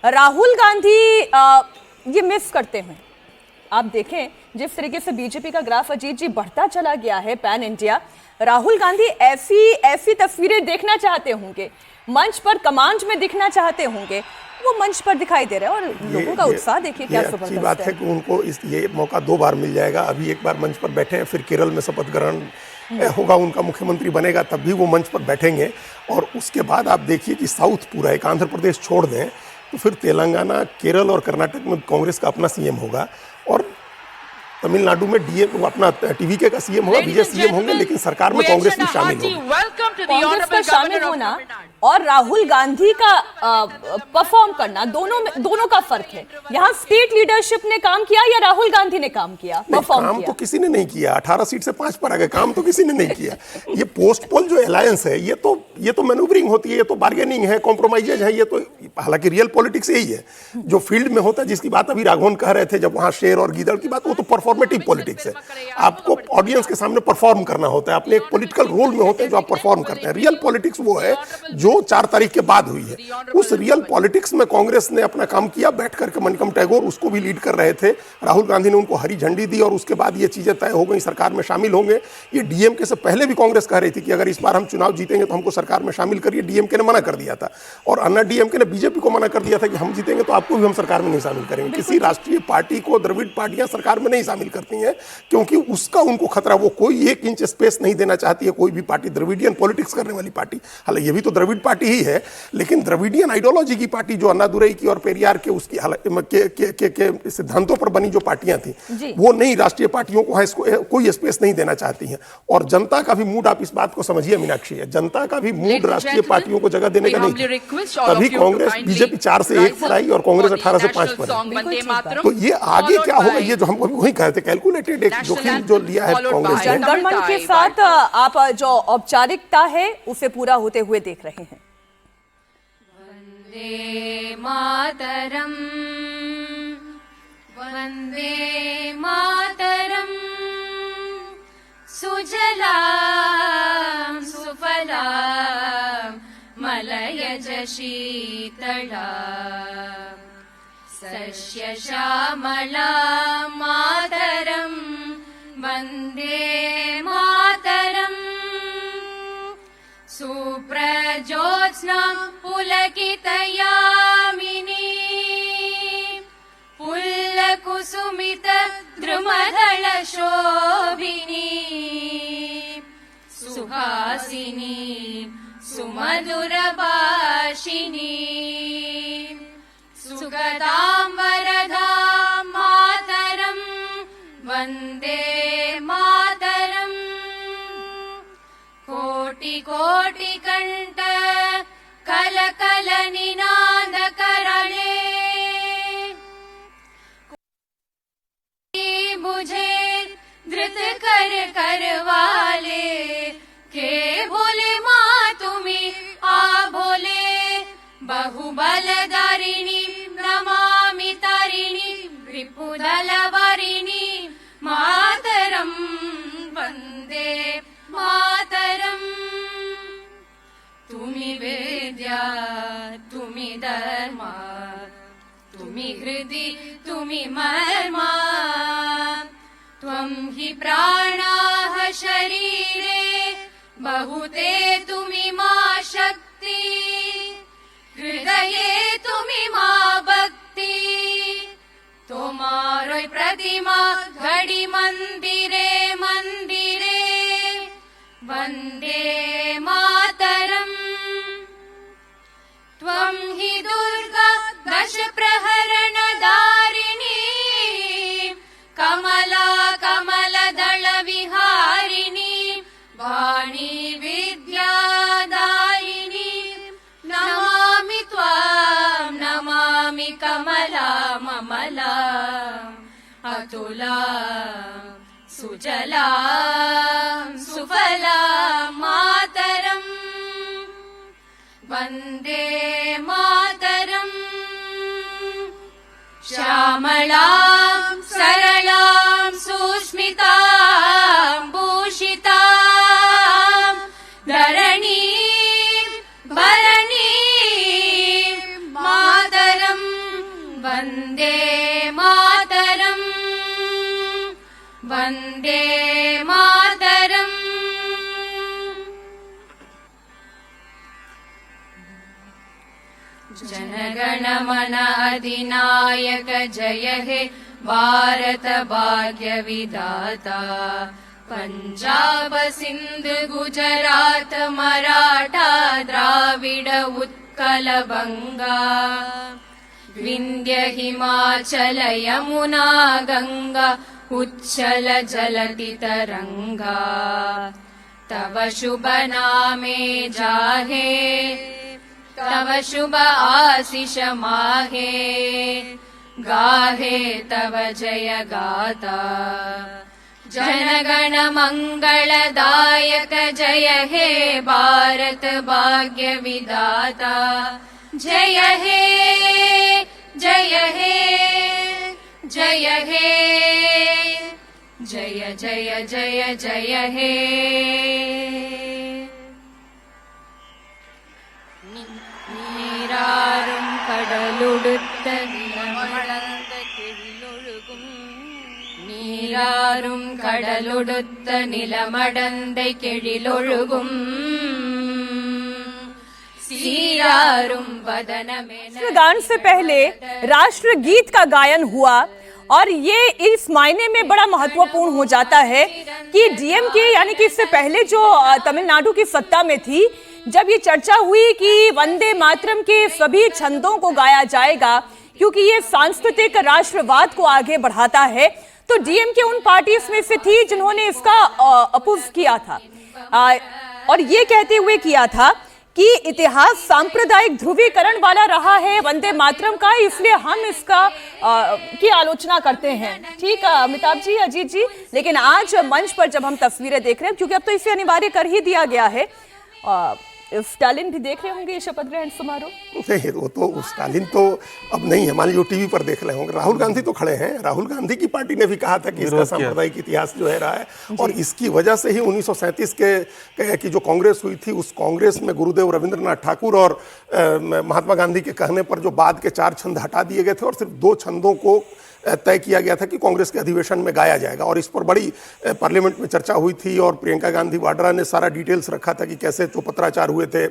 राहुल गांधी ये मिस करते हैं। आप देखें जिस तरीके से बीजेपी का ग्राफ अजीत जी बढ़ता चला गया है पैन इंडिया, राहुल गांधी ऐसी तस्वीरें देखना चाहते होंगे, मंच पर कमांड में दिखना चाहते होंगे, वो मंच पर दिखाई दे रहा है और लोगों का उत्साह देखिए क्या जबरदस्त है। अच्छी बात है कि उनको ये मौका 2 बार मिल जाएगा। अभी एक बार मंच पर बैठे हैं, फिर केरल में शपथ ग्रहण होगा, उनका मुख्यमंत्री बनेगा, तब भी वो मंच पर बैठेंगे। और उसके बाद आप देखिए कि साउथ पूरा एक आंध्र प्रदेश छोड़ दें तो फिर तेलंगाना, केरल और कर्नाटक में कांग्रेस का अपना सीएम होगा और तमिलनाडु में डीएम अपना टीवीके का सीएम होगा, विजय सीएम होंगे, लेकिन सरकार में कांग्रेस भी शामिल होगी। कांग्रेस का शामिल होना और राहुल गांधी का परफॉर्म करना, दोनों का फर्क है। यहाँ स्टेट लीडरशिप ने काम किया या राहुल गांधी ने काम किया, परफॉर्म काम तो किसी ने नहीं किया। 18 सीट से 5 पर आ गए, काम तो किसी ने नहीं किया। ये पोस्ट पोल जो अलायंस है, ये तो मैनूवरिंग होती है, ये तो बार्गेनिंग है, कॉम्प्रोमाइजेज है। ये तो हालांकि रियल पॉलिटिक्स यही है जो फील्ड में होता है, जिसकी बात अभी राघवन कह रहे थे जब वहां शेर और गीदड़ की बात, वो तो परफॉर्मेटिव पॉलिटिक्स है। आपको ऑडियंस के सामने परफॉर्म करना होता है, अपने एक पॉलिटिकल रोल में होते हैं जो आप परफॉर्म करते हैं। रियल पॉलिटिक्स वो है जो 4 तारीख के बाद हुई है। उस रियल पॉलिटिक्स में कांग्रेस ने अपना काम किया, बैठ करके मणिकम टैगोर उसको भी लीड कर रहे थे। राहुल गांधी ने उनको हरी झंडी दी और उसके बाद ये चीजें तय हो गई, सरकार में शामिल होंगे। ये डीएमके से पहले भी कांग्रेस कह रही थी कि अगर इस बार हम चुनाव जीतेंगे तो हमको सरकार में शामिल करिए। डीएमके ने मना कर दिया था और अन्ना डीएमके ने बीजेपी को मना कर दिया था कि हम जीतेंगे तो आपको भी हम सरकार में नहीं शामिल करेंगे। किसी राष्ट्रीय पार्टी को द्रविड़ पार्टियां सरकार में नहीं शामिल करती हैं क्योंकि उसका उनको खतरा, वो कोई 1 इंच स्पेस नहीं देना चाहती है कोई भी पार्टी, द्रविडियन पॉलिटिक्स करने वाली पार्टी। हालांकि ये भी तो द्रविड़ पार्टी ही है, लेकिन द्रविडियन आइडियोलॉजी की पार्टी जो अन्नादुरई की और पेरियार के उसकी के सिद्धांतों पर बनी जो पार्टियां थी, वो नहीं, राष्ट्रीय पार्टियों को इसको कोई स्पेस नहीं देना चाहती हैं। और जनता का भी मूड, आप इस बात को समझिए मीनाक्षी, है जनता का भी मूड राष्ट्रीय पार्टियों को जगह देने का नहीं। तभी कांग्रेस बीजेपी 4 से 1 पर आई और कांग्रेस 18 से 5 पर आई। तो ये आगे क्या होगा, ये जो हम वही कहते हैं, कैलकुलेटेड एक जोखिम जो लिया है कांग्रेस ने। जनगणमन के साथ आप जो औपचारिकता है उसे पूरा होते हुए देख रहे हैं। वंदे मातरम, वंदे मातरम, सुजलां सुफलां मलयज शीतलां सस्य श्यामलां मातरं वन्दे मातरम्। सुप्रज्योत्स्ना पुलकितयामिनी पुल्लकुसुमित द्रुमदल शोभिनी सुहासिनी सुमधुर भाषिनी सुगदां वरदां मातरं वन्दे मातरम्। कोटि कोटि कंठ कल कल निनाद करले बुझे धृत कर करवाले के बोले माँ तुम्ही आ भोले बहुबलधारिणी नमामि तारिणी रिपुदलवारिणी मातरं वन्दे मातरम्। तुमि विद्या तुमि धर्मा तुमि हृदि तुमि मर्मा त्वं हि प्राणाः शरीरे बहुते तुमि मा शक्ति हृदये तुमि मा भक्ति तोमारोय प्रतिमा घड़ी मंदिरे मंदिरे वन्दे मातरम्। त्वं हि दुर्गा दश प्रहरण दारिणी कमला कमलदल विहारिणी वाणी विद्यादायिनी नमामि त्वां नमामि कमला ममला अतुला सुजला सुफला मातरम् वन्दे मातरम्। श्यामलां सरलां सुस्मितां भूषितां धरणीं भरणीं मातरम् वन्दे मातरम् वन्दे मातरम् जनगण मन अधिनायक जय हे भारत भाग्य विधाता पंजाब सिंध गुजरात मराठा द्राविड उत्कल बंगा विंध्य हिमाचल यमुना गंगा उच्चल जलति तरंगा तव शुभ नामे जाहे तव शुभ आशीष माहे गाहे तव जय गाथा जनगण मंगलदायक जय हे भारत भाग्य विधाता जय हे जय हे जय हे जय जय जय जय हे നീരാറും കടലൊടുത്ത നിലമടർന്ന കിഴിലൊഴുകും നീരാറും കടലൊടുത്ത നിലമടർന്ന കിഴിലൊഴുകും सीरारुम वदनमेन गान से पहले राष्ट्रगीत का गायन हुआ और ये इस मायने में बड़ा महत्वपूर्ण हो जाता है कि डीएमके यानी कि इससे पहले जो तमिलनाडु की सत्ता में थी, जब ये चर्चा हुई कि वंदे मातरम के सभी छंदों को गाया जाएगा क्योंकि ये सांस्कृतिक राष्ट्रवाद को आगे बढ़ाता है, तो डीएमके उन पार्टीज में से थी जिन्होंने इसका अपोज किया था और ये कहते हुए किया था कि इतिहास सांप्रदायिक ध्रुवीकरण वाला रहा है वंदे मातरम का, इसलिए हम इसका की आलोचना करते हैं। ठीक है अमिताभ जी, अजीत जी, लेकिन आज मंच पर जब हम तस्वीरें देख रहे हैं, क्योंकि अब तो इसे अनिवार्य कर ही दिया गया है, स्टालिन भी देख रहे होंगे ये शपथ ग्रहण समारोह। नहीं, वो तो स्टालिन तो अब नहीं है, मान लीजिए टीवी पर देख रहे होंगे। राहुल गांधी तो खड़े हैं। राहुल गांधी की पार्टी ने भी कहा था कि इसका सांप्रदायिक इतिहास जो है रहा है और इसकी वजह से ही 1937 के की जो कांग्रेस हुई थी, उस कांग्रेस में गुरुदेव रविंद्रनाथ ठाकुर और महात्मा गांधी के कहने पर जो बाद के 4 छंद हटा दिए गए थे और सिर्फ 2 छंदों को तय किया गया था कि कांग्रेस के अधिवेशन में गाया जाएगा और इस पर बड़ी पार्लियामेंट में चर्चा हुई थी और प्रियंका गांधी वाड्रा ने सारा डिटेल्स रखा था कि कैसे जो पत्राचार हुए थे।